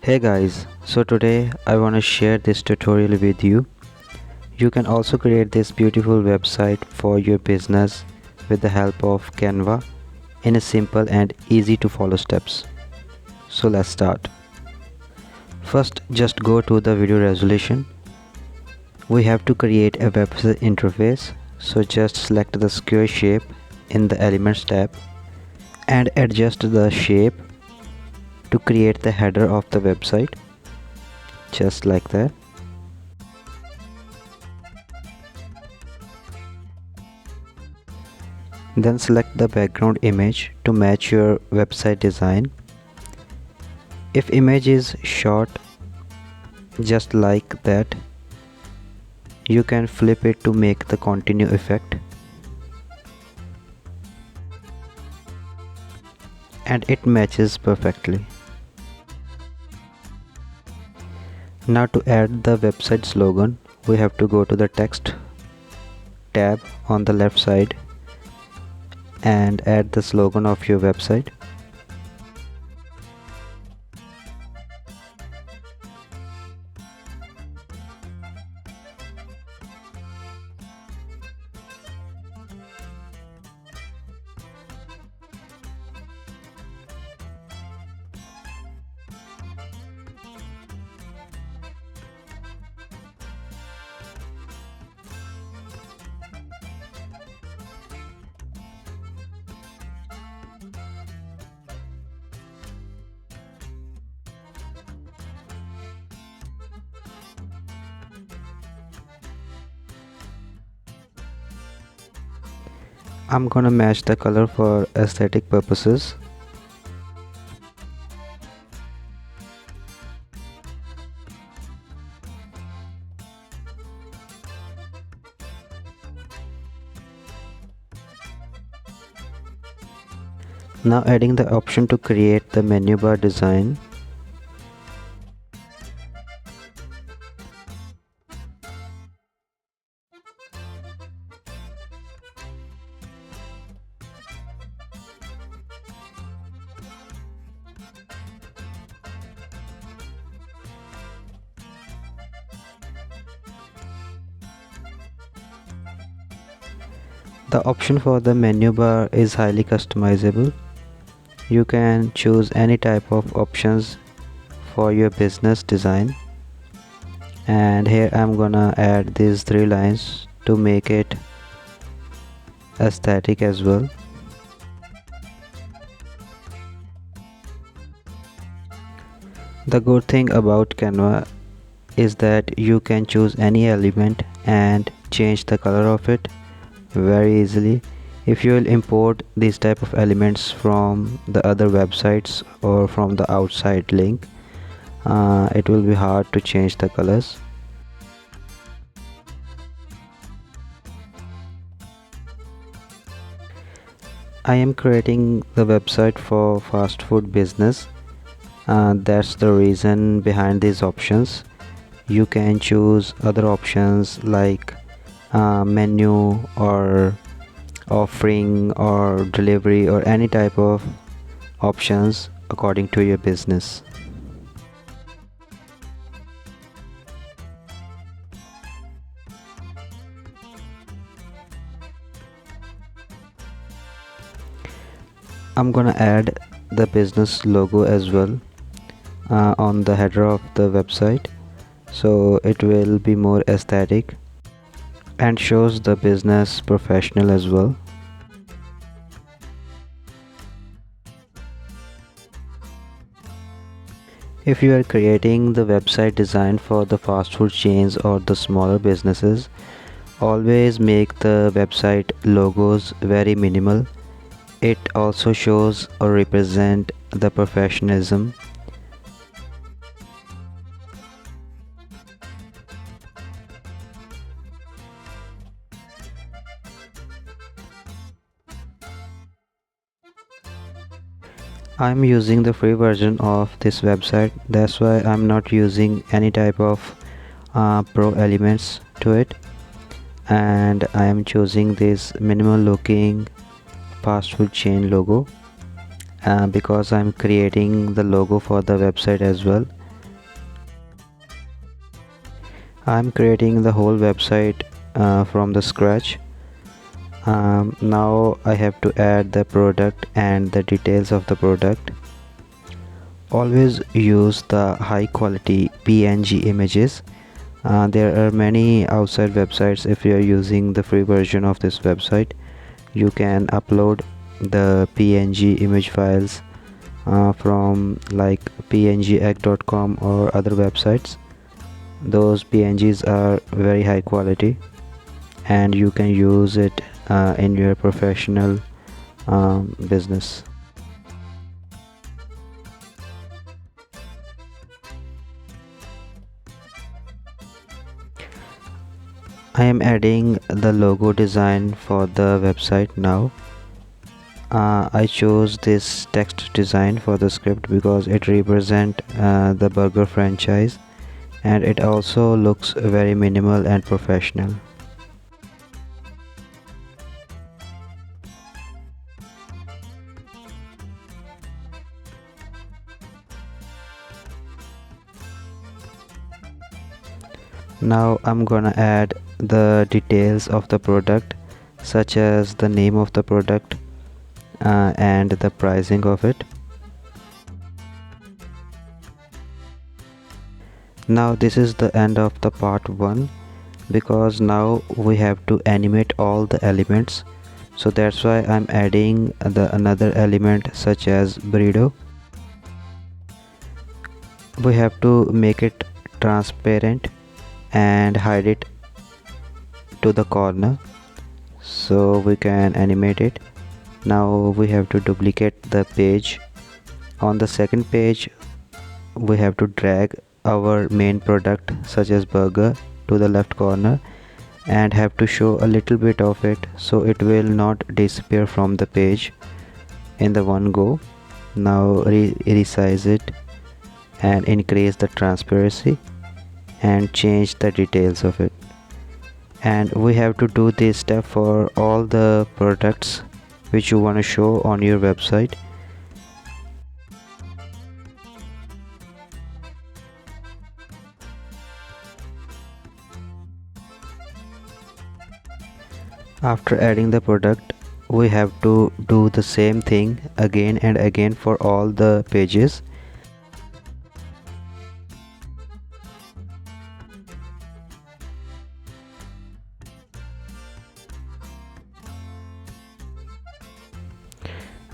Hey guys, so today I want to share this tutorial with you. You can also create this beautiful website for your business with the help of Canva in a simple and easy to follow steps. So let's start. First, just go to the video resolution. We have to create a website interface, so just select the square shape in the Elements tab and adjust the shape to create the header of the website, just like that. Then select the background image to match your website design. If image is short, just like that, you can flip it to make the continue effect, and it matches perfectly. Now to add the website slogan, we have to go to the text tab on the left side and add the slogan of your website. I'm gonna match the color for aesthetic purposes. Now adding the option to create the menu bar design. The option for the menu bar is highly customizable. You can choose any type of options for your business design, and here I'm gonna add these 3 lines to make it aesthetic as well. The good thing about Canva is that you can choose any element and change the color of it very easily. If you will import these type of elements from the other websites or from the outside link, it will be hard to change the colors. I am creating the website for fast food business. That's the reason behind these options. You can choose other options like menu or offering or delivery or any type of options according to your business. I'm gonna add the business logo as well on the header of the website, so it will be more aesthetic and shows the business professional as well. If you are creating the website design for the fast food chains or the smaller businesses, always make the website logos very minimal. It also shows or represent the professionalism. I'm using the free version of this website, that's why I'm not using any type of pro elements to it, and I am choosing this minimal looking fast food chain logo because I'm creating the logo for the website as well. I'm creating the whole website from the scratch. Now I have to add the product and the details of the product. Always use the high quality PNG images. There are many outside websites. If you are using the free version of this website, you can upload the PNG image files from like pngegg.com or other websites. Those PNGs are very high quality and you can use it in your professional business. I am adding the logo design for the website now. I chose this text design for the script because it represents the burger franchise and it also looks very minimal and professional. Now I'm gonna add the details of the product, such as the name of the product and the pricing of it. Now this is the end of the part 1 because now we have to animate all the elements, so that's why I'm adding the another element such as burrito. We have to make it transparent and hide it to the corner so we can animate it. Now we have to duplicate the page. On the second page we have to drag our main product such as burger to the left corner and have to show a little bit of it so it will not disappear from the page in the one go. Now resize it and increase the transparency and change the details of it. And we have to do this step for all the products which you want to show on your website. After adding the product, we have to do the same thing again and again for all the pages.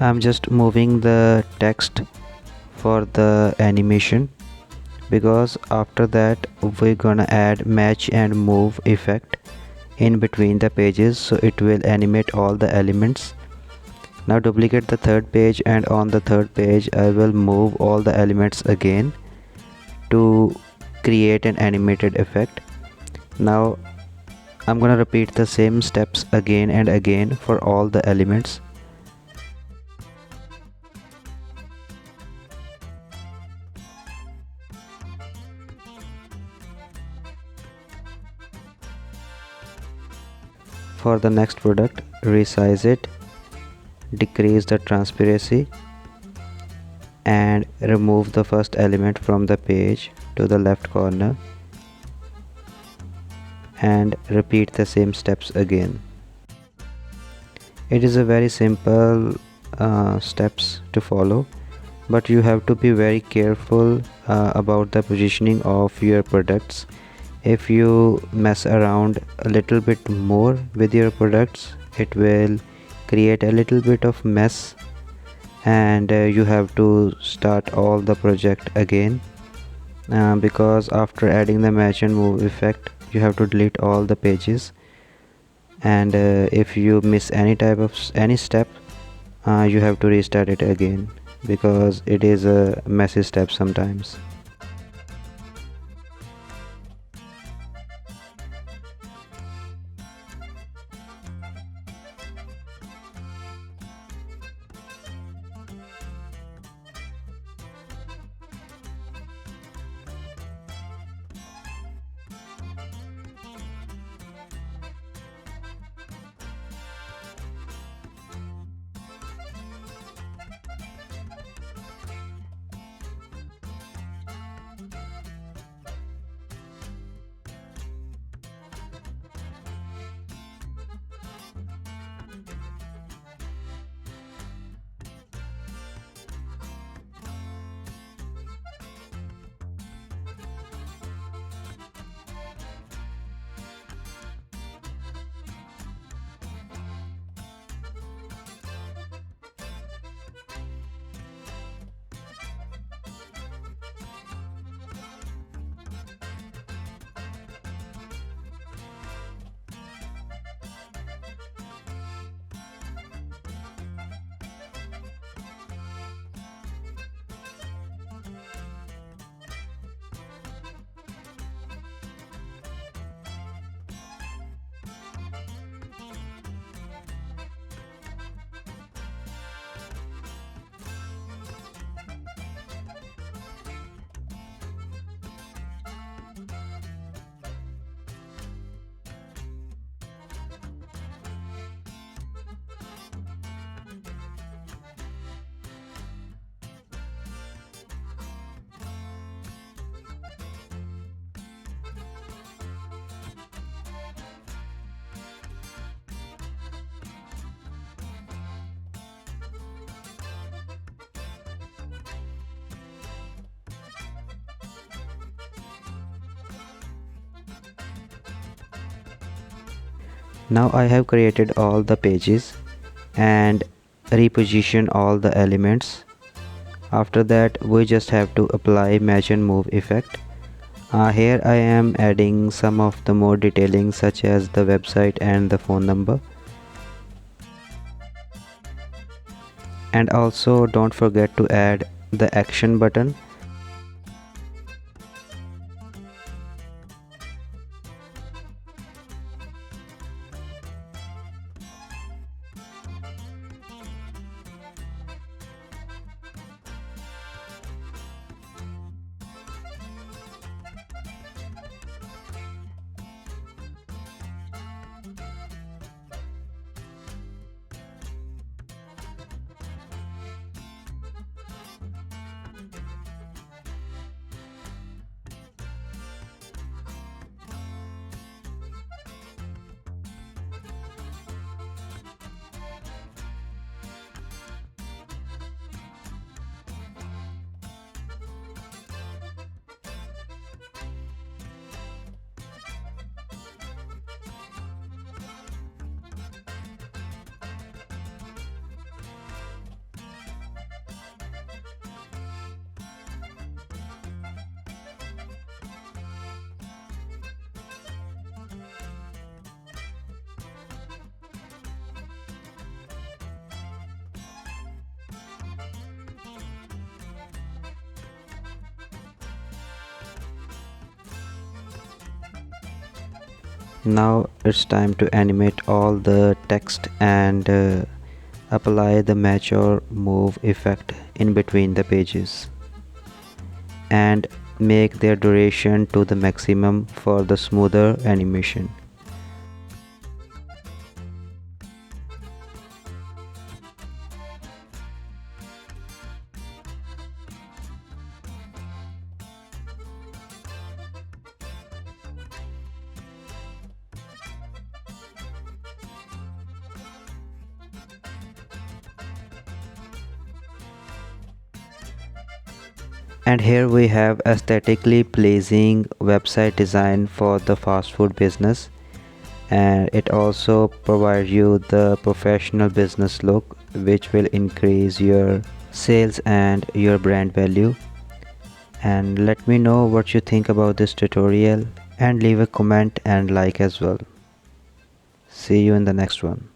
I'm just moving the text for the animation because after that we're gonna add match and move effect in between the pages so it will animate all the elements. Now duplicate the third page and on the third page I will move all the elements again to create an animated effect. Now I'm gonna repeat the same steps again and again for all the elements. For the next product, resize it, decrease the transparency and remove the first element from the page to the left corner and repeat the same steps again. It is a very simple steps to follow, but you have to be very careful about the positioning of your products. If you mess around a little bit more with your products, it will create a little bit of mess and you have to start all the project again because after adding the match and move effect you have to delete all the pages, and if you miss any step you have to restart it again because it is a messy step sometimes. Now I have created all the pages and reposition all the elements. After that we just have to apply match and move effect. Here I am adding some of the more detailing such as the website and the phone number. And also don't forget to add the action button. Now it's time to animate all the text and apply the match or move effect in between the pages and make their duration to the maximum for the smoother animation. And here we have aesthetically pleasing website design for the fast food business, and it also provides you the professional business look which will increase your sales and your brand value. And let me know what you think about this tutorial and leave a comment and like as well. See you in the next one.